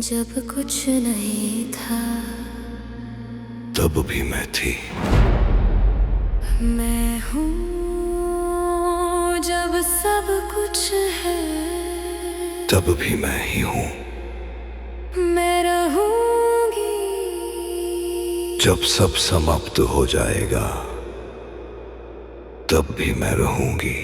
जब कुछ नहीं था तब भी मैं थी। मैं हूँ जब सब कुछ है तब भी मैं ही हूँ। मैं रहूंगी जब सब समाप्त हो जाएगा तब भी मैं रहूंगी।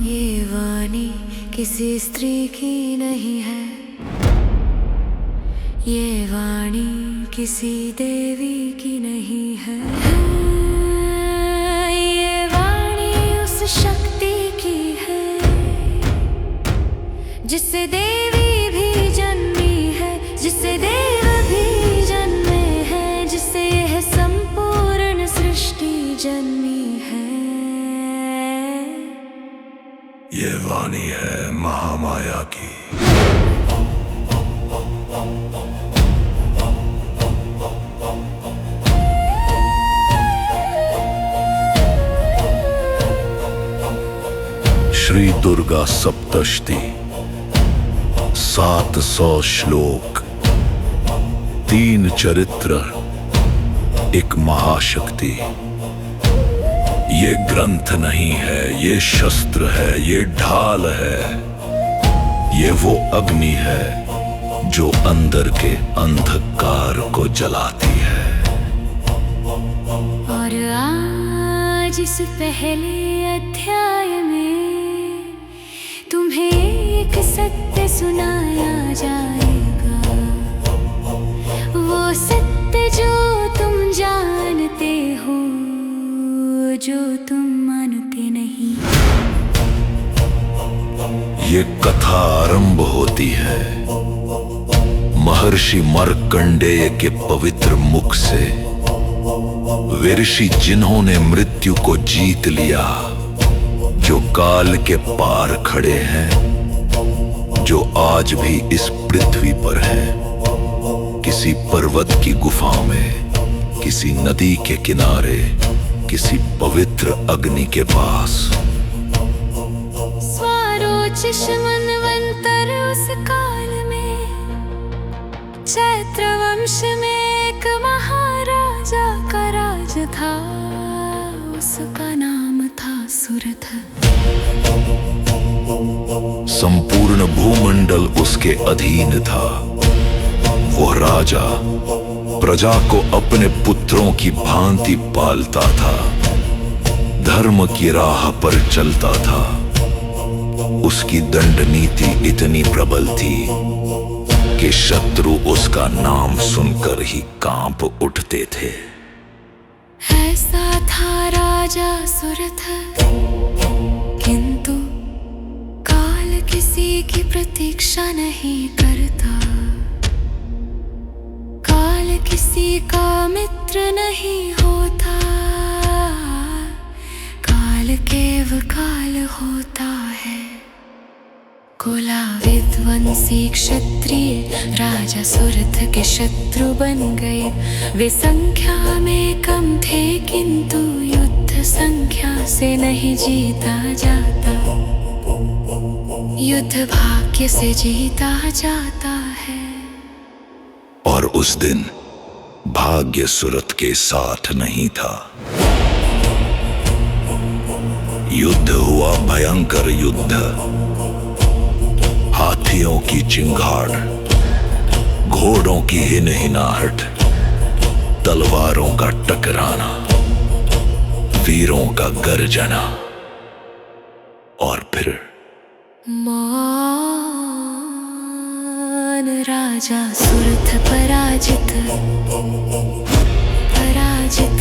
ये वाणी किसी स्त्री की नहीं है, ये वाणी किसी देवी की नहीं है। ये वाणी उस शक्ति की है जिससे देवी भी जन्मी है, जिससे देव भी जन्मे हैं, जिससे यह संपूर्ण सृष्टि जन्मी है। ये वाणी है महामाया की। श्री दुर्गा सप्तशती, 700 श्लोक, 3 चरित्र, एक महाशक्ति। ये ग्रंथ नहीं है, ये शस्त्र है, ये ढाल है, ये वो अग्नि है जो अंदर के अंधकार को जलाती है। और आज इस पहले अध्याय में तुम्हें एक सत्य सुनाया जाएगा, वो सत्य जो तुम जानते हो, जो तुम मानते नहीं। ये कथा आरंभ होती है महर्षि मार्कंडेय के पवित्र मुख से। वे ऋषि जिन्होंने मृत्यु को जीत लिया, जो काल के पार खड़े हैं, जो आज भी इस पृथ्वी पर हैं, किसी पर्वत की गुफा में, किसी नदी के किनारे, किसी पवित्र अग्नि के पास। स्वारोचिष मनवंतर उस काल में, चैत्र वंश में एक महाराजा का राज था, उसका नाम था सुरथ। संपूर्ण भूमंडल उसके अधीन था। वो राजा प्रजा को अपने पुत्रों की भांति पालता था, धर्म की राह पर चलता था। उसकी दंड नीति इतनी प्रबल थी कि शत्रु उसका नाम सुनकर ही कांप उठते थे। ऐसा था राजा सुरथ, किंतु काल किसी की प्रतीक्षा नहीं करता। काल किसी का मित्र नहीं होता, काल केव काल होता है। कुला विध्वंसी क्षत्रिय राजा सुरथ के शत्रु बन गए। वे संख्या में कम थे, किंतु युद्ध संख्या से नहीं जीता जाता, युद्ध भाग्य से जीता जाता है। और उस दिन भाग्य सुरथ के साथ नहीं था। युद्ध हुआ, भयंकर युद्ध। हाथियों की चिंगाड़, घोड़ों की हिनहिनाहट, तलवारों का टकराना, वीरों का गर्जना, और फिर मौन। राजा सुरथ पराजित, पराजित।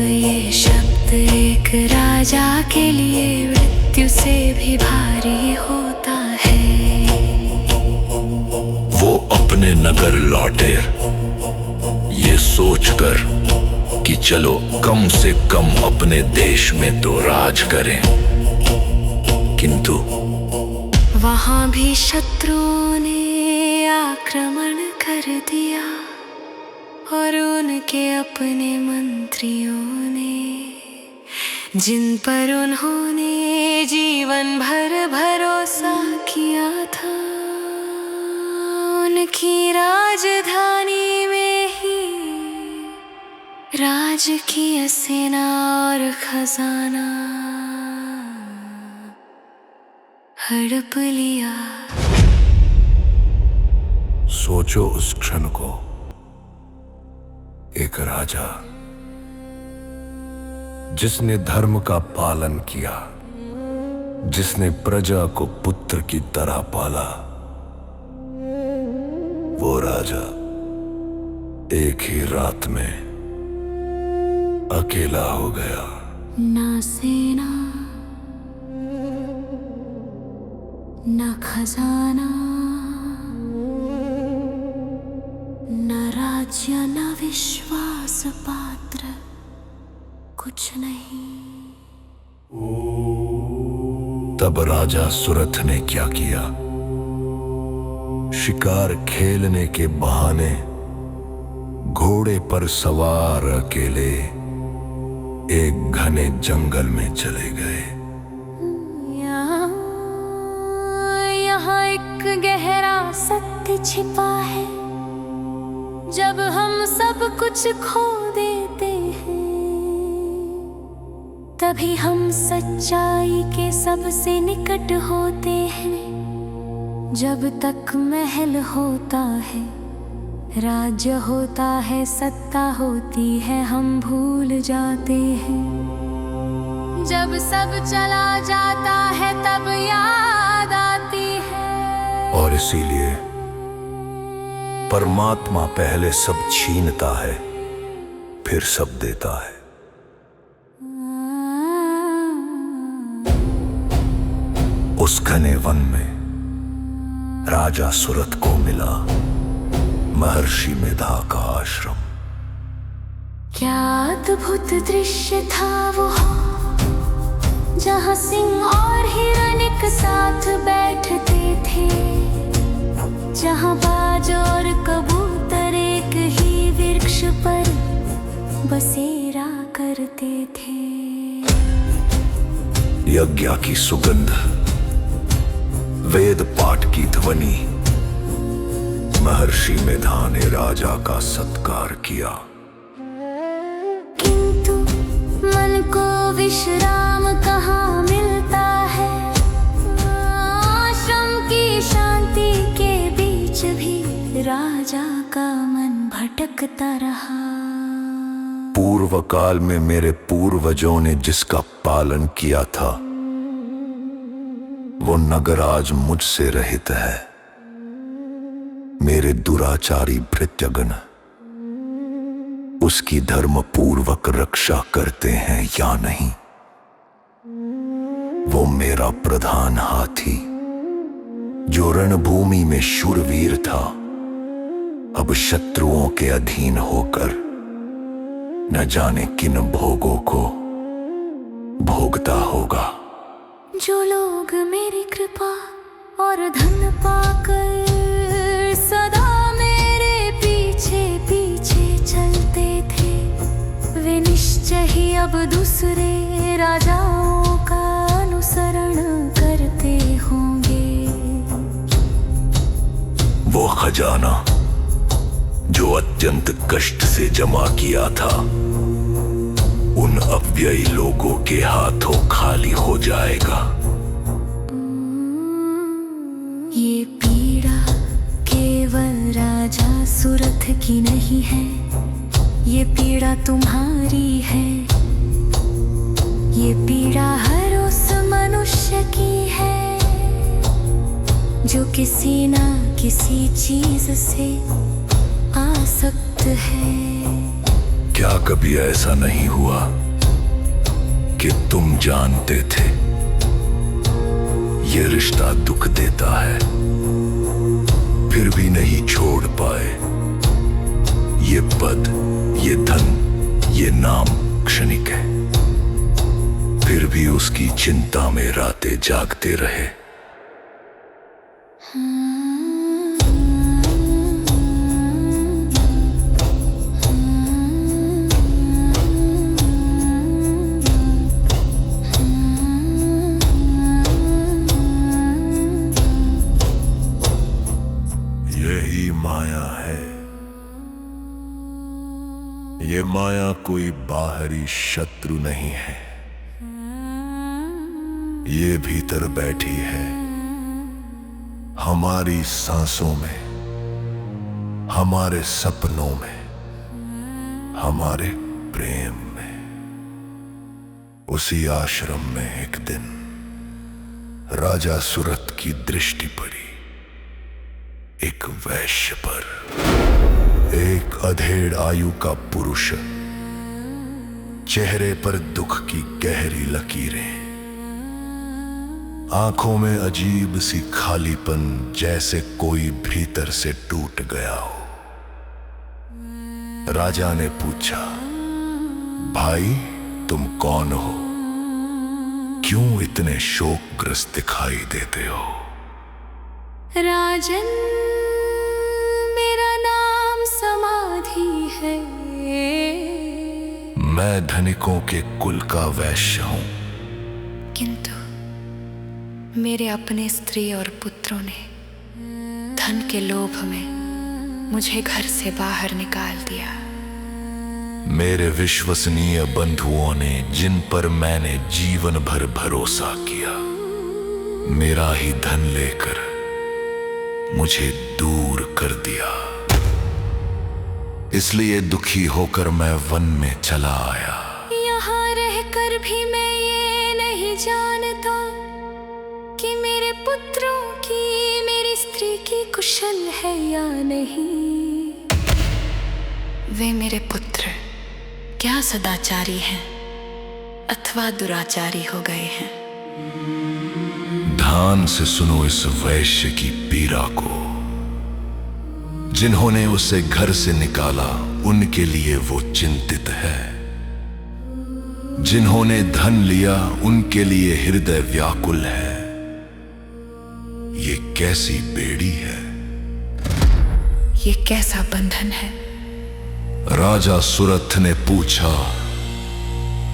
ये शब्द एक राजा के लिए मृत्यु से भी भारी होता है। वो अपने नगर लौटे, ये सोचकर कि चलो कम से कम अपने देश में तो राज करें, किंतु वहां भी शत्रुओं ने आक्रमण कर दिया और उनके अपने मंत्रियों ने जिन पर उन्होंने जीवन भर भरोसा किया था, उनकी राजधानी में ही राजकीय सेना और खजाना हड़प लिया। सोचो उस क्षण को, एक राजा जिसने धर्म का पालन किया, जिसने प्रजा को पुत्र की तरह पाला, वो राजा एक ही रात में अकेला हो गया। ना सेना, ना खजाना, न राज्य, न विश्वास पात्र, कुछ नहीं। तब राजा सुरथ ने क्या किया? शिकार खेलने के बहाने घोड़े पर सवार अकेले एक घने जंगल में चले गए। यहाँ एक गहरा सत्य छिपा है, जब हम सब कुछ खो देते हैं, तभी हम सच्चाई के सबसे निकट होते हैं। जब तक महल होता है, राज्य होता है, सत्ता होती है, हम भूल जाते हैं। जब सब चला जाता है तब याद आती है। और इसीलिए परमात्मा पहले सब छीनता है, फिर सब देता है। उस घने वन में राजा सुरथ को मिला महर्षि मेधा का आश्रम। क्या अद्भुत दृश्य था वो, जहाँ सिंह और हिरण एक साथ बैठते थे, जहाँ बाज और कबूतर एक ही वृक्ष पर बसेरा करते थे। यज्ञ की सुगंध, वेद पाठ की ध्वनि, महर्षि मेधा ने राजा का सत्कार किया। किंतु मन को विश्राम कहाँ मिलता है? आश्रम की शांति के बीच भी राजा का मन भटकता रहा। पूर्व काल में मेरे पूर्वजों ने जिसका पालन किया था, वो नगर आज मुझसे रहित है। मेरे दुराचारी भृत्यगण उसकी धर्म पूर्वक रक्षा करते हैं या नहीं? वो मेरा प्रधान हाथी जो रणभूमि में शूरवीर था, अब शत्रुओं के अधीन होकर न जाने किन भोगों को भोगता होगा। जो लोग मेरी कृपा और धन पाकर सदा मेरे पीछे पीछे चलते थे, वे निश्चय ही अब दूसरे राजाओं का अनुसरण करते होंगे। वो खजाना जो अत्यंत कष्ट से जमा किया था, उन अव्ययी लोगों के हाथों खाली हो जाएगा। ये पीड़ा केवल राजा सुरथ की नहीं है, ये पीड़ा तुम्हारी है। ये पीड़ा हर उस मनुष्य की है जो किसी ना किसी चीज से आसक्त है। क्या कभी ऐसा नहीं हुआ कि तुम जानते थे ये रिश्ता दुख देता है, फिर भी नहीं छोड़ पाए? ये पद, ये धन, ये नाम क्षणिक है, फिर भी उसकी चिंता में रातें जागते रहे। यही माया है। ये माया कोई बाहरी शत्रु नहीं है, ये भीतर बैठी है हमारी सांसों में, हमारे सपनों में, हमारे प्रेम में। उसी आश्रम में एक दिन राजा सुरथ की दृष्टि पड़ी एक वैश्य पर। एक अधेड़ आयु का पुरुष, चेहरे पर दुख की गहरी लकीरें, आंखों में अजीब सी खालीपन, जैसे कोई भीतर से टूट गया हो। राजा ने पूछा, भाई तुम कौन हो? क्यों इतने शोकग्रस्त दिखाई देते हो? राजन, मेरा नाम समाधि है। मैं धनिकों के कुल का वैश्य हूं। किंतु मेरे अपने स्त्री और पुत्रों ने धन के लोभ में मुझे घर से बाहर निकाल दिया। मेरे विश्वसनीय बंधुओं ने, जिन पर मैंने जीवन भर भरोसा किया, मेरा ही धन लेकर मुझे दूर कर दिया। इसलिए दुखी होकर मैं वन में चला आया। यहाँ रहकर भी मैं ये नहीं जानता कि मेरे पुत्रों की, मेरी स्त्री की कुशल है या नहीं। वे मेरे पुत्र क्या सदाचारी हैं अथवा दुराचारी हो गए हैं। ध्यान से सुनो इस वैश्य की पीड़ा को। जिन्होंने उसे घर से निकाला, उनके लिए वो चिंतित है। जिन्होंने धन लिया, उनके लिए हृदय व्याकुल है। ये कैसी बेड़ी है? ये कैसा बंधन है? राजा सुरथ ने पूछा,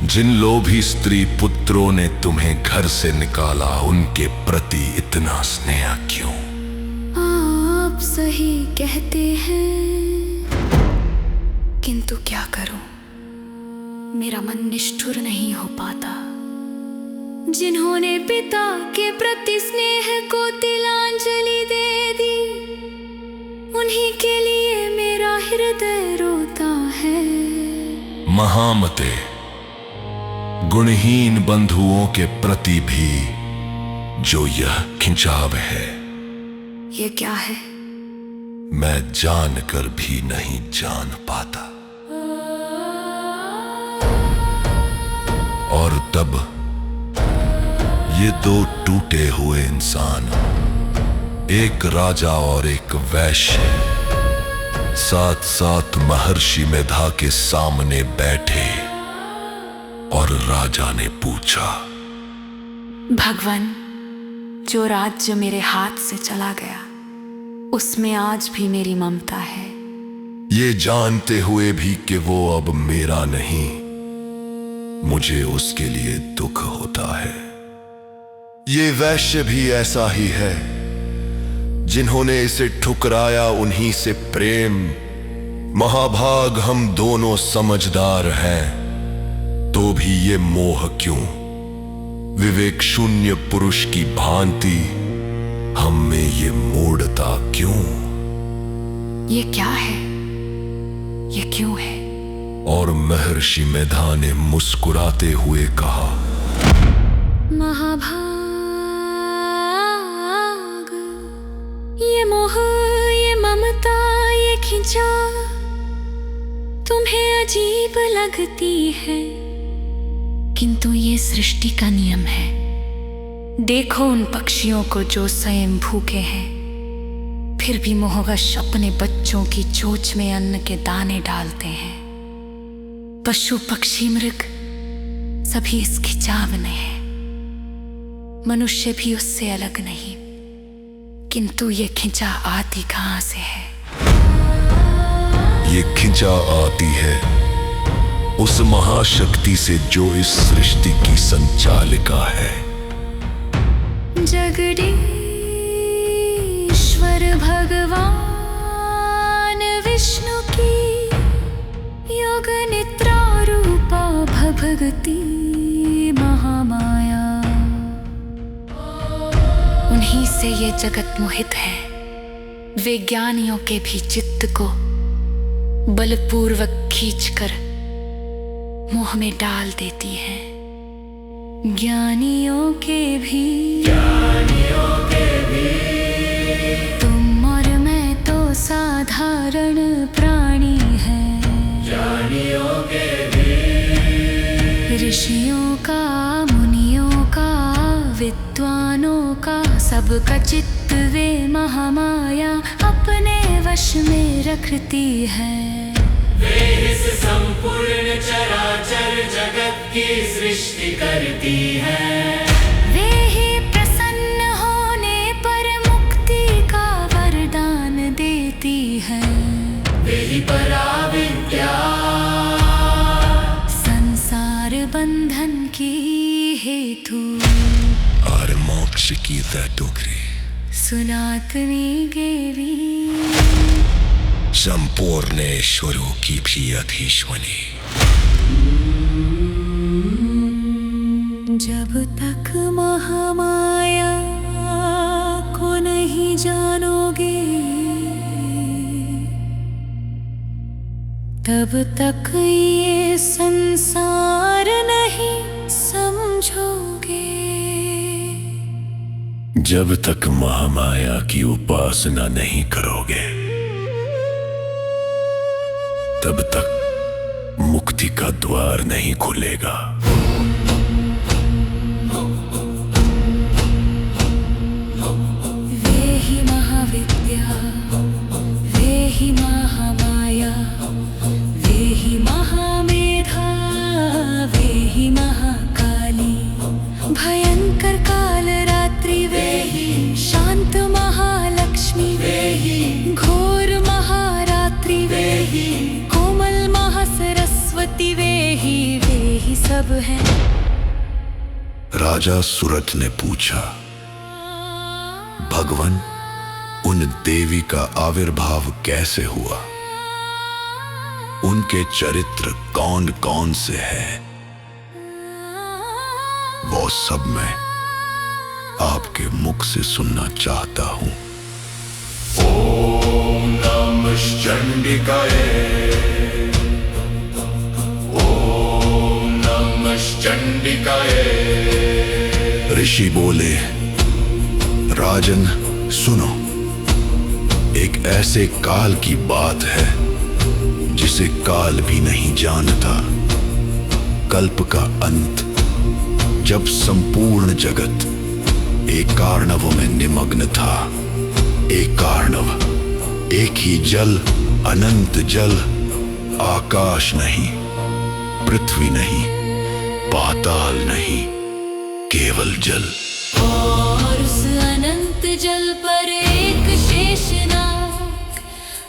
जिन लोभी स्त्री पुत्रों ने तुम्हें घर से निकाला, उनके प्रति इतना स्नेह क्यों? आप सही कहते हैं, किंतु क्या करूं, मेरा मन निष्ठुर नहीं हो पाता। जिन्होंने पिता के प्रति स्नेह को तिलांजलि दे दी, उन्हीं के लिए मेरा हृदय रोता है। महामते, गुणहीन बंधुओं के प्रति भी जो यह खिंचाव है, ये क्या है? मैं जानकर भी नहीं जान पाता। और तब ये दो टूटे हुए इंसान, एक राजा और एक वैश्य, साथ साथ महर्षि मेधा के सामने बैठे। और राजा ने पूछा, भगवान, जो राज्य मेरे हाथ से चला गया, उसमें आज भी मेरी ममता है। ये जानते हुए भी कि वो अब मेरा नहीं, मुझे उसके लिए दुख होता है। ये वैश्य भी ऐसा ही है। जिन्होंने इसे ठुकराया, उन्हीं से प्रेम। महाभाग हम दोनों समझदार हैं, तो भी ये मोह क्यों? विवेक शून्य पुरुष की भांति हम में ये मूढ़ता क्यों? ये क्या है? ये क्यों है? और महर्षि मेधा ने मुस्कुराते हुए कहा, महाभाग, ये मोह, ये ममता, ये खिंचा तुम्हें अजीब लगती है, किंतु ये सृष्टि का नियम है। देखो उन पक्षियों को जो स्वयं भूखे हैं, फिर भी मोहवश अपने बच्चों की चोंच में अन्न के दाने डालते हैं। पशु पक्षी मृग सभी इस खिंचाव में है। मनुष्य भी उससे अलग नहीं, किंतु ये खिंचा आती कहां से है? ये खिंचा आती है उस महाशक्ति से जो इस सृष्टि की संचालिका है। जगदीश्वर भगवान जगती महामाया। उन्हीं से ये जगत मोहित है, वे ज्ञानियों के भी चित्त को बलपूर्वक खींचकर मोह में डाल देती है। ज्ञानियों के भी तुम और मैं तो साधारण प्राणी हैं। ज्ञानियों के भी ऋषियों का, मुनियों का, विद्वानों का, सबका चित्त वे महामाया अपने वश में रखती है। वे इस संपूर्ण चराचर जगत की सृष्टि करती है। वे ही प्रसन्न होने पर मुक्ति का वरदान देती है। वे ही पराविद्या, संसार बंधन की हेतु, और मोक्ष की दातुग्री, सनातनी देवी, संपूर्णेश्वरों की भी अधीश्वरी। जब तक महामाया को नहीं जानोगे, तब तक ये संसार नहीं समझोगे। जब तक महामाया की उपासना नहीं करोगे, तब तक मुक्ति का द्वार नहीं खुलेगा। वे ही महाविद्या, वे ही महामाया, वे ही महामेधा, वे ही महाकाली, भयंकर काल रात्रि वे ही, शांत महालक्ष्मी वे ही, घोर महारात्रि वे ही, कोमल महासरस्वती वे ही सब हैं। राजा सूरत ने पूछा, भगवान, उन देवी का आविर्भाव कैसे हुआ? उनके चरित्र कौन कौन से हैं? वो सब मैं आपके मुख से सुनना चाहता हूं। ओम नमः चंडिकाय, ओम नमः चंडिकाय। ऋषि बोले, राजन सुनो, एक ऐसे काल की बात है जिसे काल भी नहीं जानता। कल्प का अंत, जब संपूर्ण जगत एक कार्णव में निमग्न था। एक कार्णव, एक ही जल, अनंत जल, आकाश नहीं, पृथ्वी नहीं, पाताल नहीं, केवल जल। और उस अनंत जल पर एक शेषनाग,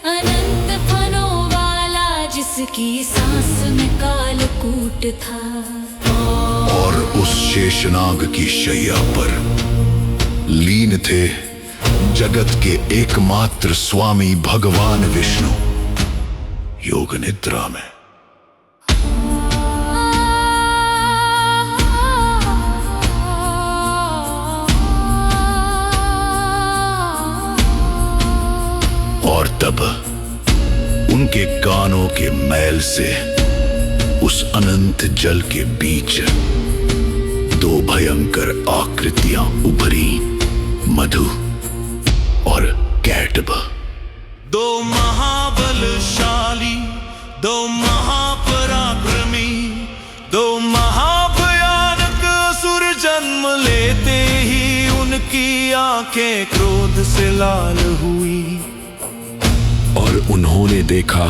अनंत फनों वाला, जिसकी सांस में कालकूट था। और उस शेषनाग की शैया पर लीन थे जगत के एकमात्र स्वामी भगवान विष्णु, योग निद्रा में। और तब उनके कानों के मैल से उस अनंत जल के बीच दो भयंकर आकृतियां उभरी, मधु और कैटब। दो महाबलशाली, दो महापराक्रमी, दो महाभयानक असुर जन्म लेते ही उनकी आंखें क्रोध से लाल हुई। और उन्होंने देखा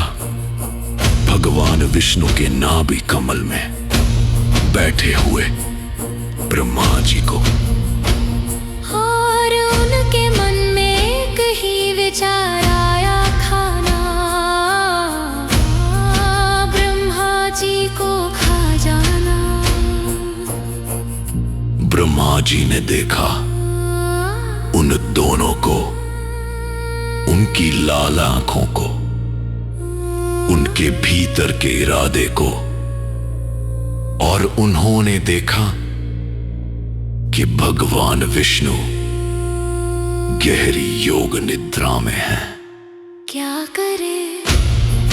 भगवान विष्णु के नाभि कमल में बैठे हुए ब्रह्मा जी को। और उनके मन में एक ही विचार आया था ना, ब्रह्मा जी को खा जाना। ब्रह्मा जी ने देखा उन दोनों को, उनकी लाल आंखों को, उनके भीतर के इरादे को, और उन्होंने देखा कि भगवान विष्णु गहरी योग निद्रा में हैं। क्या करे?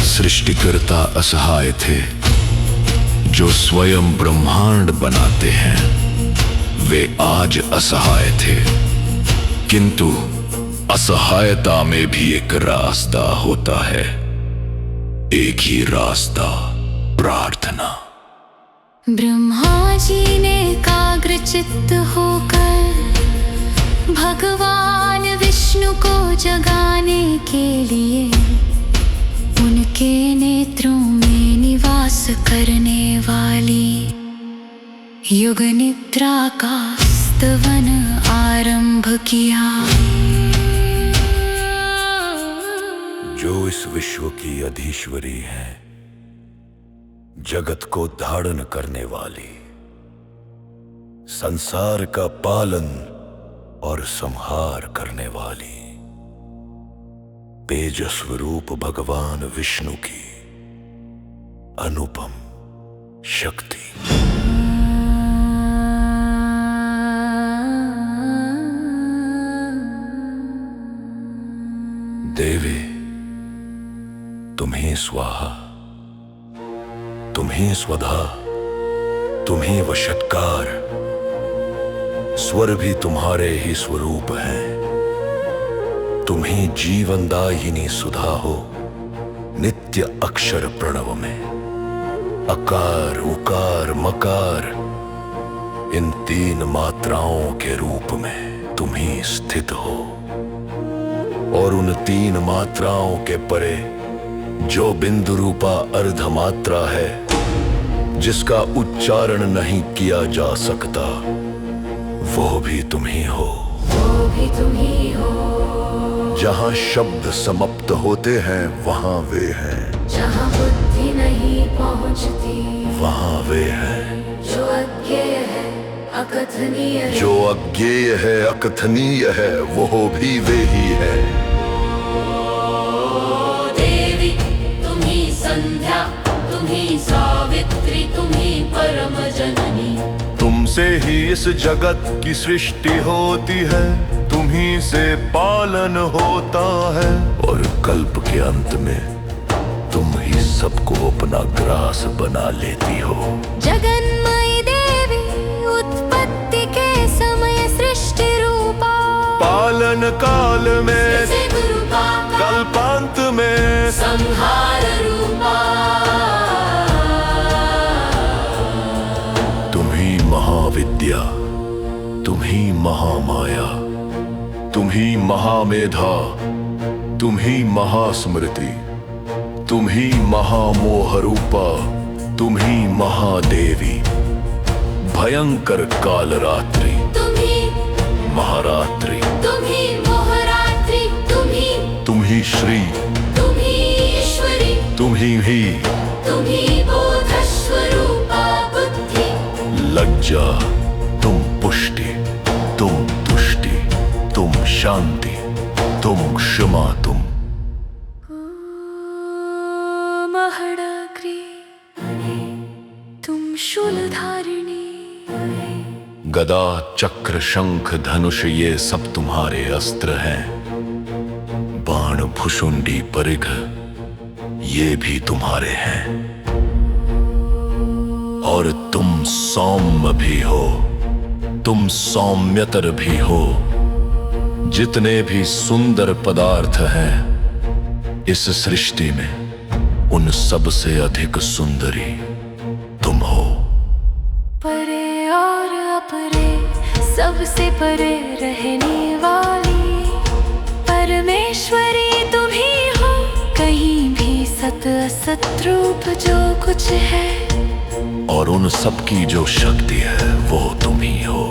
सृष्टिकर्ता असहाय थे। जो स्वयं ब्रह्मांड बनाते हैं वे आज असहाय थे। किंतु असहायता में भी एक रास्ता होता है, एक ही रास्ता, प्रार्थना। ब्रह्मा जी ने एकाग्रचित्त होकर भगवान विष्णु को जगाने के लिए उनके नेत्रों में निवास करने वाली युग निद्रा का स्तवन आरंभ किया। जो इस विश्व की अधीश्वरी है, जगत को धारण करने वाली, संसार का पालन और संहार करने वाली, तेजस्व रूप भगवान विष्णु की अनुपम शक्ति। देवी, तुम्हें स्वाहा, तुम्हें स्वधा, तुम्हें वशत्कार। स्वर भी तुम्हारे ही स्वरूप हैं। तुम्हें जीवनदायिनी सुधा हो, नित्य अक्षर प्रणव में, अकार उकार मकार, इन तीन मात्राओं के रूप में तुम्हें स्थित हो। और उन तीन मात्राओं के परे जो बिंदु रूपा अर्ध मात्रा है, जिसका उच्चारण नहीं किया जा सकता, वो भी तुम ही हो। वो भी तुम ही हो। जहाँ शब्द समाप्त होते हैं वहाँ वे हैं। जहाँ बुद्धि नहीं पहुँचती वहाँ वे हैं। जो अज्ञेय है अकथनीय है। जो अज्ञेय है अकथनीय है, वो भी वे ही है। देवी तुम ही संध्या, तुम ही सावित्री, तुम ही परम जननी। तुमसे ही इस जगत की सृष्टि होती है, तुम्ही से पालन होता है। और कल्प के अंत में तुम ही सबको अपना ग्रास बना लेती हो। जगन्मयी देवी उत्पत्ति के समय सृष्टि रूपा, पालन काल में से गुरु पापा, कल्पांत में संहार रूपा। तुम ही महाविद्या, तुम ही महामाया, तुम ही महामेधा, तुम ही महास्मृति, तुम ही महामोह रूपा, तुम ही महादेवी। भयंकर काल रात्रि, तुम ही महारात्रि, तुम ही मोहरात्रि, तुम ही श्री, तुम ही ईश्वरी, तुम ही तुम ही बोध स्वरूपा बुद्धि। लज्जा, तुम पुष्टि, तुम तुष्टि, तुम शांति, तुम क्षमा, तुम महडाग्री, तुम शूलधारिणी। गदा चक्र शंख धनुष ये सब तुम्हारे अस्त्र हैं। बाण भुषुंडी परिघ ये भी तुम्हारे हैं। और तुम सौम्य भी हो, तुम सौम्यतर भी हो। जितने भी सुंदर पदार्थ हैं इस सृष्टि में, उन सब से अधिक सुंदरी तुम हो। परे और अपरे सबसे परे रहने वाली परमेश्वरी तुम ही हो। कहीं भी सत असत रूप जो कुछ है, और उन सब की जो शक्ति है वो तुम ही हो।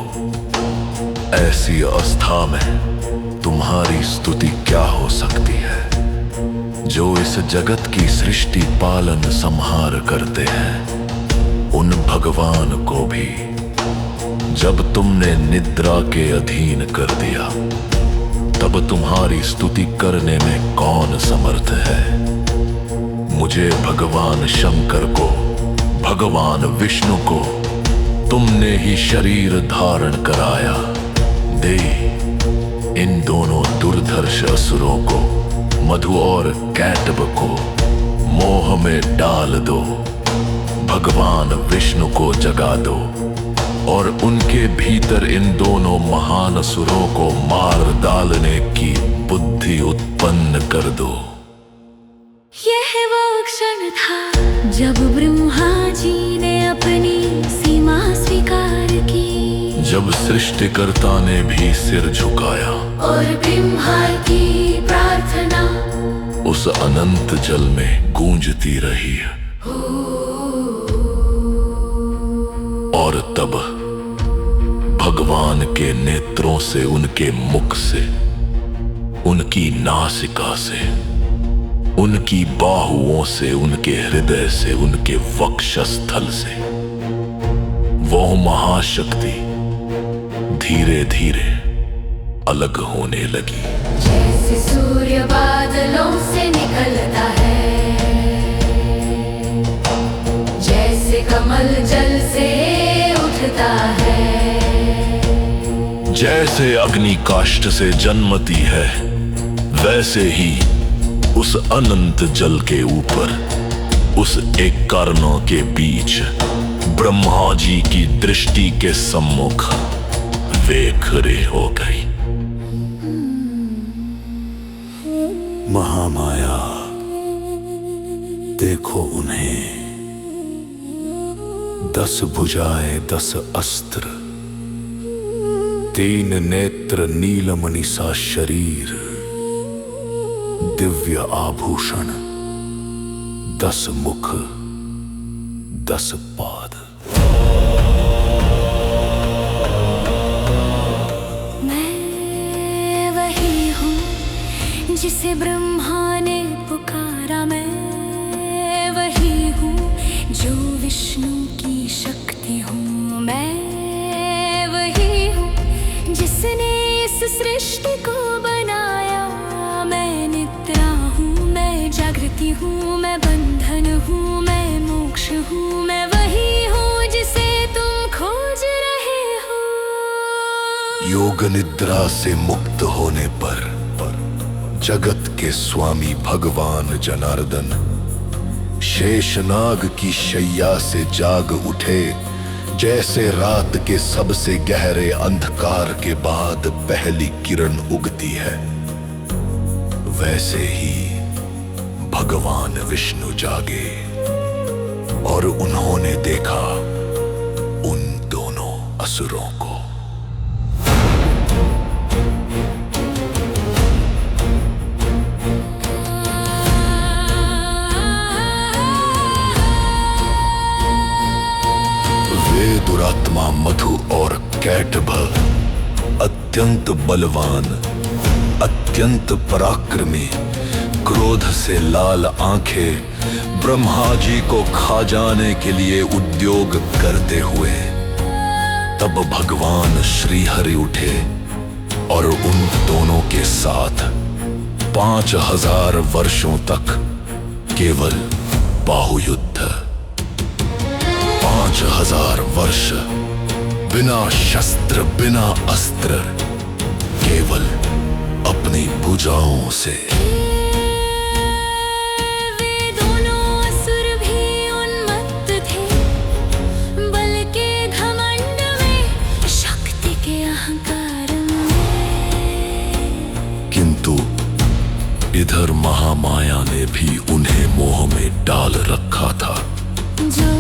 ऐसी अवस्था में तुम्हारी स्तुति क्या हो सकती है? जो इस जगत की सृष्टि पालन संहार करते हैं, उन भगवान को भी जब तुमने निद्रा के अधीन कर दिया, तब तुम्हारी स्तुति करने में कौन समर्थ है? मुझे भगवान शंकर को भगवान विष्णु को तुमने ही शरीर धारण कराया। दे इन दोनों दुर्धर्ष असुरों को, मधु और कैटभ को मोह में डाल दो। भगवान विष्णु को जगा दो और उनके भीतर इन दोनों महान असुरों को मार डालने की बुद्धि उत्पन्न कर दो। यह वो क्षण था जब ब्रह्मा जी ने अपनी सीमा स्वीकार की, जब सृष्टिकर्ता ने भी सिर झुकाया और ब्रह्मा की प्रार्थना उस अनंत जल में गूंजती रही। और तब भगवान के नेत्रों से, उनके मुख से, उनकी नासिका से, उनकी बाहुओं से, उनके हृदय से, उनके वक्षस्थल से वो महाशक्ति धीरे धीरे अलग होने लगी। जैसे सूर्य बादलों से निकलता है, जैसे कमल जल से उठता है, जैसे अग्नि काष्ठ से जन्मती है, वैसे ही उस अनंत जल के ऊपर, उस एक कर्णों के बीच ब्रह्मा जी की दृष्टि के सम्मुख वे खड़े हो गई। महामाया, देखो उन्हें, 10 भुजाएं 10 अस्त्र, 3 नेत्र नीलमणि सा शरीर, दिव्य आभूषण, 10 मुख 10 पाद। मैं वही हूँ जिसे ब्रह्मा ने पुकारा, मैं वही हूँ जो विष्णु की शक्ति हूँ, मैं वही हूँ जिसने इस सृष्टि को बनाया। मैं निद्रा हूँ, मैं जागृति हूँ, मैं बंधन हूँ, मैं मोक्ष हूँ, मैं वही हूँ जिसे तुम खोज रहे हो। योग निद्रा से मुक्त होने पर जगत के स्वामी भगवान जनार्दन शेषनाग की शैया से जाग उठे। जैसे रात के सबसे गहरे अंधकार के बाद पहली किरण उगती है, वैसे ही भगवान विष्णु जागे और उन्होंने देखा उन दोनों असुरों को। वे दुरात्मा मधु और कैटभ अत्यंत बलवान, अत्यंत पराक्रमी, क्रोध से लाल आंखें ब्रह्मा जी को खा जाने के लिए उद्योग करते हुए तब भगवान श्री हरि उठे और उन दोनों के साथ 5000 वर्षों तक केवल बाहुयुद्ध, 5000 वर्ष बिना शस्त्र बिना अस्त्र, केवल अपनी भुजाओं से। वे दोनों असुर भी उन्मत्त थे, बल के घमंड में, शक्ति के अहंकार में। किंतु इधर महामाया ने भी उन्हें मोह में डाल रखा था। जो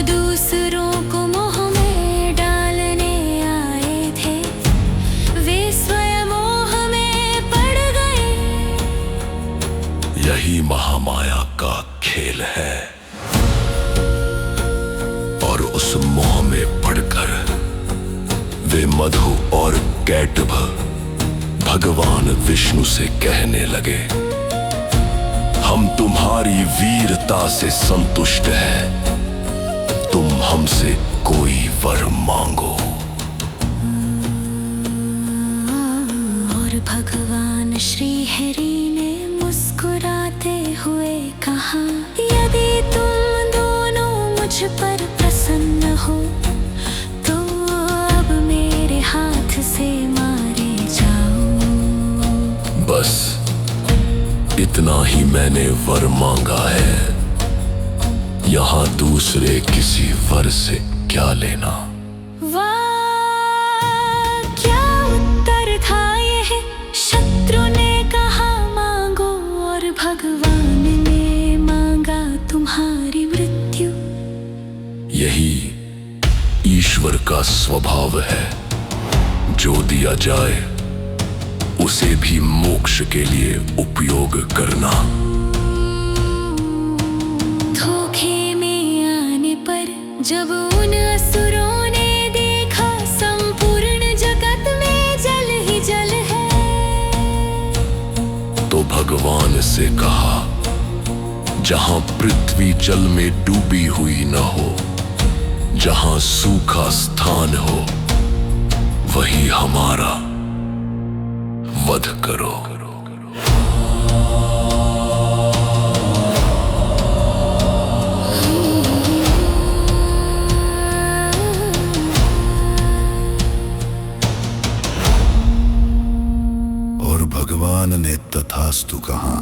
दूसरों को मोह में डालने आए थे, वे स्वयं मोह में पड़ गए। यही महामाया का खेल है और उस मोह में पड़कर वे मधु और कैटभ भगवान विष्णु से कहने लगे, हम तुम्हारी वीरता से संतुष्ट हैं, तुम हमसे कोई वर मांगो। और भगवान श्री हरि ने मुस्कुराते हुए कहा, यदि तुम दोनों इतना ही मैंने वर मांगा है, यहाँ दूसरे किसी वर से क्या लेना। वाह क्या उत्तर था यह, शत्रु ने कहा मांगो और भगवान ने मांगा तुम्हारी मृत्यु। यही ईश्वर का स्वभाव है, जो दिया जाए उसे भी मोक्ष के लिए उपयोग करना। धोखे में आने पर जब उन असुरों ने देखा संपूर्ण जगत में जल ही जल है, तो भगवान से कहा, जहां पृथ्वी जल में डूबी हुई न हो, जहां सूखा स्थान हो, वही हमारा वध करो। और भगवान ने तथास्तु कहा।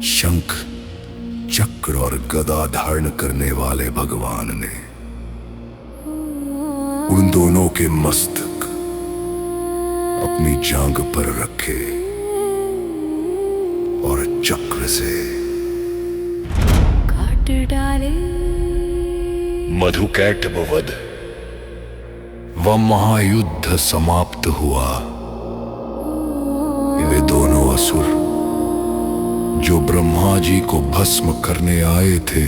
शंख चक्र और गदा धारण करने वाले भगवान ने उन दोनों के मस्तक अपनी जांघ पर रखे और चक्र से काट डाले। मधुकैटभ वध वह महायुद्ध समाप्त हुआ। वे दोनों असुर जो ब्रह्मा जी को भस्म करने आए थे,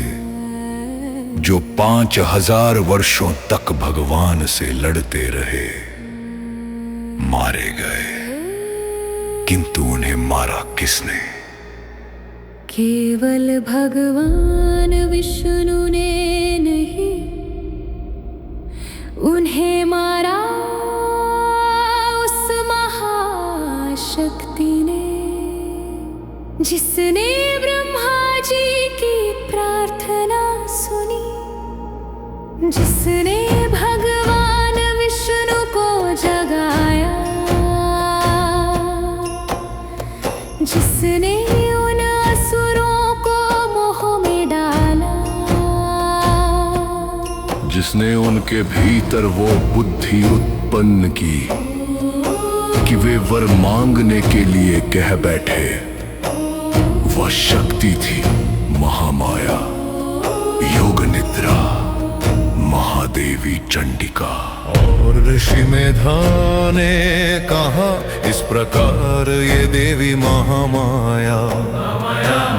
जो 5000 वर्षों तक भगवान से लड़ते रहे, मारे गए। किंतु उन्हें मारा किसने? केवल भगवान विष्णु ने नहीं, उन्हें मारा उस महाशक्ति ने, जिसने ब्रह्मा जी की प्रार्थना सुनी, जिसने भगवान विष्णु को जगाया, जिसने उन असुरों को मोह में डाला, जिसने उनके भीतर वो बुद्धि उत्पन्न की कि वे वर मांगने के लिए कह बैठे। वह शक्ति थी महामाया, योग निद्रा, महादेवी चंडिका। और ऋषि मेधा ने कहा, इस प्रकार ये देवी महामाया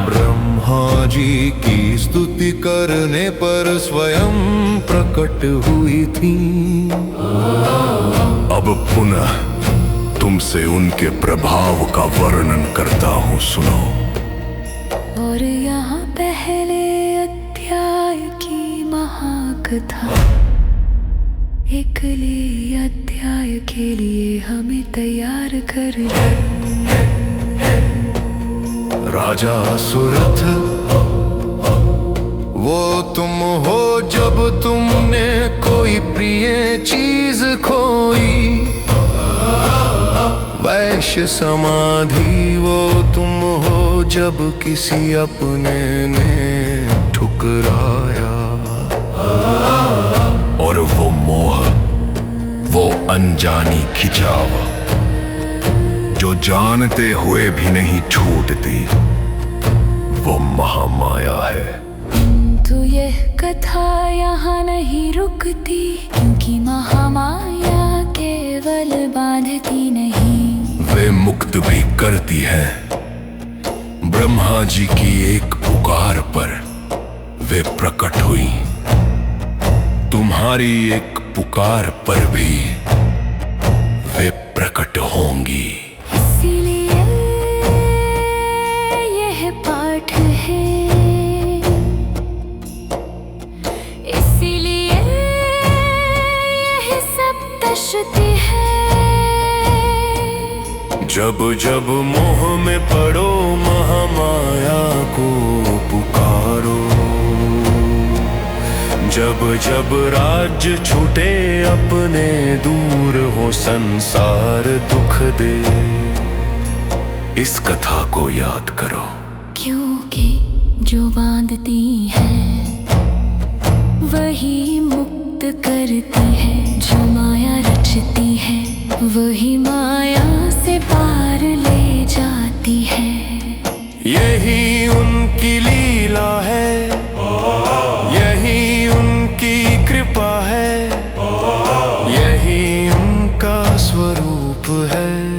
ब्रह्मा जी की स्तुति करने पर स्वयं प्रकट हुई थी। अब पुनः तुमसे उनके प्रभाव का वर्णन करता हूँ, सुनो। और यहाँ पहले अध्याय की महाकथा, अगले अध्याय के लिए हमें तैयार कर लो। राजा सुरथ वो तुम हो जब तुमने कोई प्रिय चीज खोई। वैश्य समाधि वो तुम हो जब किसी अपने ने ठुकराया। और वो मोह, वो अनजानी खिंचाव जो जानते हुए भी नहीं छूटती, वो महामाया है। तो यह कथा यहाँ नहीं रुकती, क्योंकि महामाया केवल बांधती नहीं, वे मुक्त भी करती है। ब्रह्मा जी की एक पुकार पर वे प्रकट हुई, तुम्हारी एक पुकार पर भी वे प्रकट होंगी। इसीलिए यह पाठ है, इसीलिए यह सप्तशती है। जब जब मोह में पड़ो महामाया को पुकारो। जब जब राज्य छूटे अपने, दूर हो संसार दुख दे। इस कथा को याद करो। क्योंकि जो बांधती है वही मुक्त करती है, जो माया रचती है वही माया से पार ले जाती है। यही उनकी लीला है, यही उनकी कृपा है, यही उनका स्वरूप है।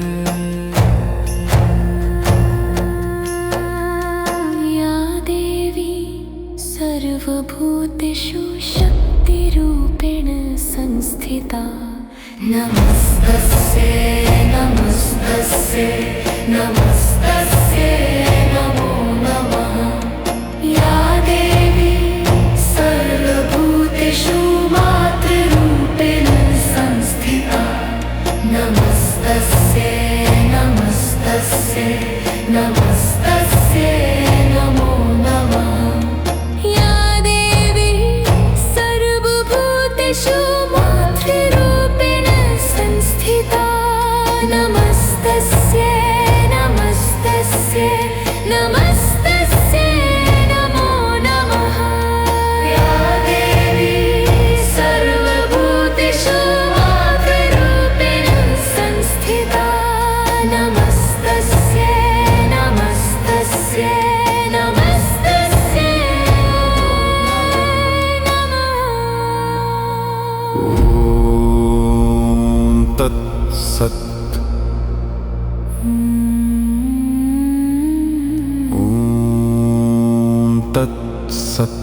या देवी सर्वभूतेषु शक्तिरूपेण संस्थिता, नमस्तस्यै नमस्तस्यै नमस्तस्यै नमो नमः। या देवी सर्वभूतेषु मातृरूपेण संस्थिता, नमस्तस्यै नमस्तस्यै नमस्तस्यै नमो नमः। या देवी सर्वभूतेषु मातृरूपेण संस्थिता, नमस्तस्यै नमस्तस्यै नमस्तस्यै नमो नमः। या देवी सर्वभूतेषु मातृरूपेण संस्थिता, नमस्तस्यै नमस्तस्यै नमस्तस्यै नमः। ओम तत्सत। ओम तत्सत।